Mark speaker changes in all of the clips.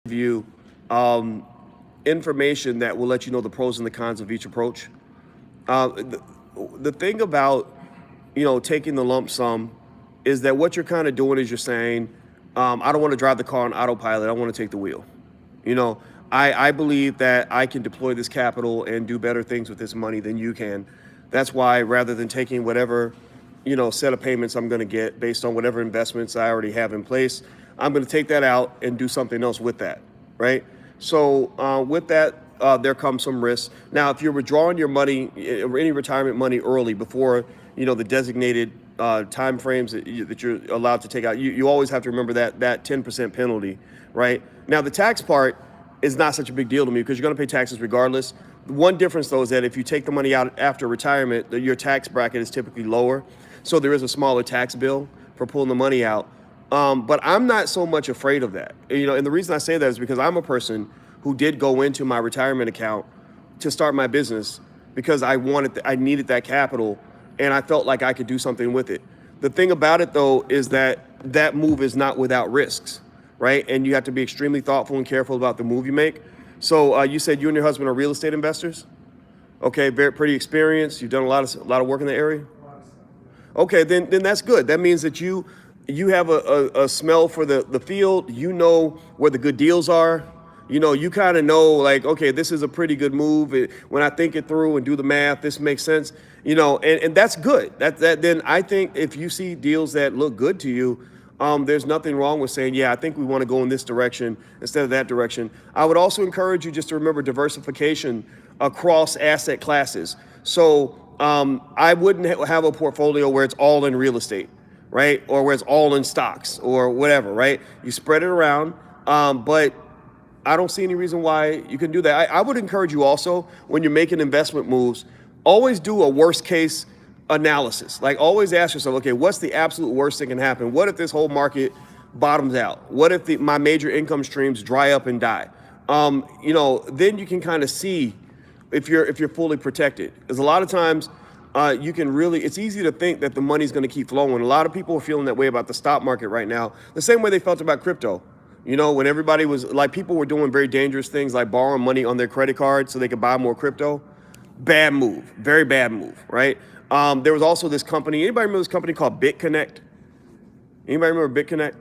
Speaker 1: you um, information that will let you know the pros and the cons of each approach. The thing about taking the lump sum is that what you're kind of doing is you're saying, I don't want to drive the car on autopilot. I want to take the wheel. You know, I believe that I can deploy this capital and do better things with this money than you can. That's why rather than taking whatever set of payments I'm going to get based on whatever investments I already have in place, I'm going to take that out and do something else with that, right? So with that, there comes some risks. Now, if you're withdrawing your money, any retirement money early before the designated time frames that you're allowed to take out, you always have to remember that 10% penalty, right? Now, the tax part is not such a big deal to me because you're going to pay taxes regardless. One difference, though, is that if you take the money out after retirement, your tax bracket is typically lower. So there is a smaller tax bill for pulling the money out. But I'm not so much afraid of that. And the reason I say that is because I'm a person who did go into my retirement account to start my business because I needed that capital, and I felt like I could do something with it. The thing about it, though, is that move is not without risks, right? And you have to be extremely thoughtful and careful about the move you make. So you said you and your husband are real estate investors? Okay, pretty experienced. You've done a lot of work in the area? Okay, then that's good. That means that you have a smell for the field. You know where the good deals are. You kind of know, like, okay, this is a pretty good move. When I think it through and do the math, this makes sense. And that's good. Then I think if you see deals that look good to you, there's nothing wrong with saying, yeah, I think we want to go in this direction instead of that direction. I would also encourage you just to remember diversification across asset classes. So I wouldn't have a portfolio where it's all in real estate, right? Or where it's all in stocks or whatever, right? You spread it around, but I don't see any reason why you can do that. I would encourage you also, when you're making investment moves, always do a worst case analysis. Like, always ask yourself, okay, what's the absolute worst that can happen? What if this whole market bottoms out? What if my major income streams dry up and die? Then you can kind of see if you're fully protected. Because a lot of times it's easy to think that the money's going to keep flowing. A lot of people are feeling that way about the stock market right now, the same way they felt about crypto. When everybody was like, people were doing very dangerous things like borrowing money on their credit card so they could buy more crypto. Bad move, very bad move, right? There was also this company. Anybody remember this company called BitConnect? Anybody remember BitConnect?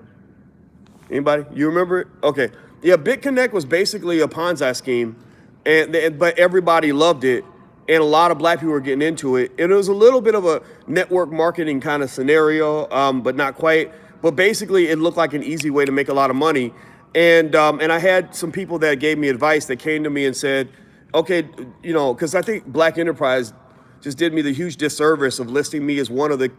Speaker 1: Anybody? You remember it? Okay. Yeah, BitConnect was basically a Ponzi scheme, but everybody loved it, and a lot of black people were getting into it. And it was a little bit of a network marketing kind of scenario, but not quite. But basically, it looked like an easy way to make a lot of money. And I had some people that gave me advice that came to me and said, okay, because I think Black Enterprise just did me the huge disservice of listing me as one of the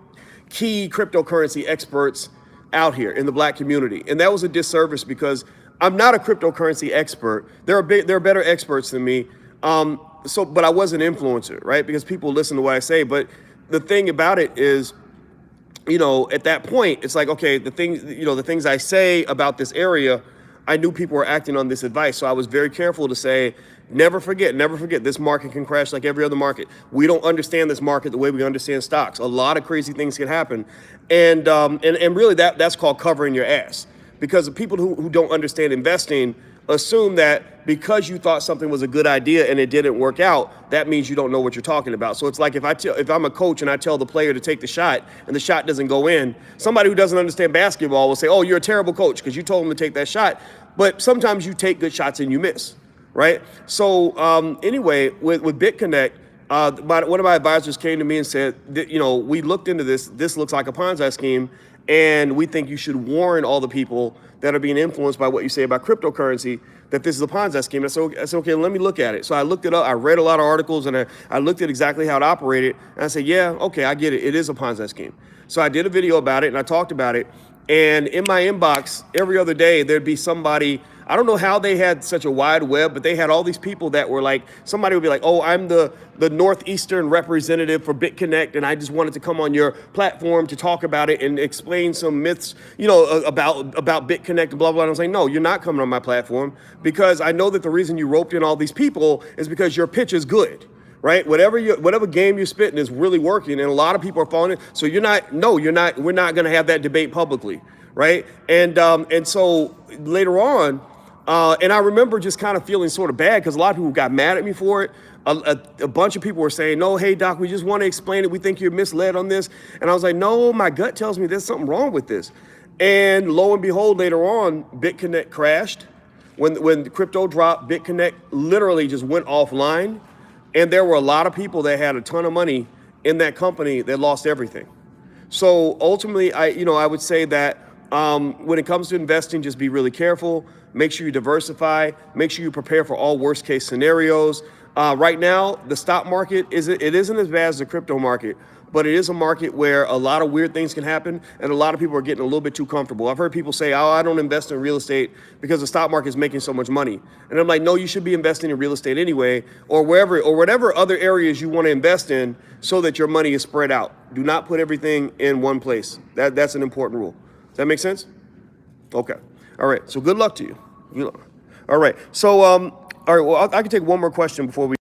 Speaker 1: key cryptocurrency experts out here in the black community. And that was a disservice because I'm not a cryptocurrency expert. There are better experts than me. But I was an influencer, right? Because people listen to what I say. But the thing about it is, at that point, it's like, okay, the things I say about this area, I knew people were acting on this advice. So I was very careful to say, never forget, this market can crash like every other market. We don't understand this market the way we understand stocks. A lot of crazy things can happen. And really that's called covering your ass. Because the people who don't understand investing assume that because you thought something was a good idea and it didn't work out, that means you don't know what you're talking about. So it's like if I'm a coach and I tell the player to take the shot and the shot doesn't go in, somebody who doesn't understand basketball will say, oh, you're a terrible coach because you told him to take that shot. But sometimes you take good shots and you miss, right? So anyway, with BitConnect, one of my advisors came to me and said, we looked into this. This looks like a Ponzi scheme, and we think you should warn all the people that are being influenced by what you say about cryptocurrency that this is a Ponzi scheme. I said, okay, let me look at it. So I looked it up. I read a lot of articles, and I looked at exactly how it operated. And I said, yeah, okay, I get it. It is a Ponzi scheme. So I did a video about it, and I talked about it. And in my inbox, every other day, there'd be somebody. I don't know how they had such a wide web, but they had all these people that were like, somebody would be like, oh, I'm the Northeastern representative for BitConnect, and I just wanted to come on your platform to talk about it and explain some myths, about BitConnect and blah, blah. And I was like, no, you're not coming on my platform because I know that the reason you roped in all these people is because your pitch is good. Right? Whatever game you're spitting is really working, and a lot of people are following it. So we're not going to have that debate publicly, right? And so later on, And I remember just kind of feeling sort of bad because a lot of people got mad at me for it. A bunch of people were saying, no, hey, Doc, we just want to explain it. We think you're misled on this. And I was like, no, my gut tells me there's something wrong with this. And lo and behold, later on, BitConnect crashed. When crypto dropped, BitConnect literally just went offline. And there were a lot of people that had a ton of money in that company that lost everything. So ultimately, I would say that when it comes to investing, just be really careful. Make sure you diversify. Make sure you prepare for all worst case scenarios. Right now, the stock market isn't as bad as the crypto market, but it is a market where a lot of weird things can happen, and a lot of people are getting a little bit too comfortable. I've heard people say, oh, I don't invest in real estate because the stock market is making so much money. And I'm like, no, you should be investing in real estate anyway, or whatever other areas you want to invest in so that your money is spread out. Do not put everything in one place. That's an important rule. Does that make sense? Okay. All right. So good luck to you. Good luck. All right. So, all right. Well, I can take one more question before we.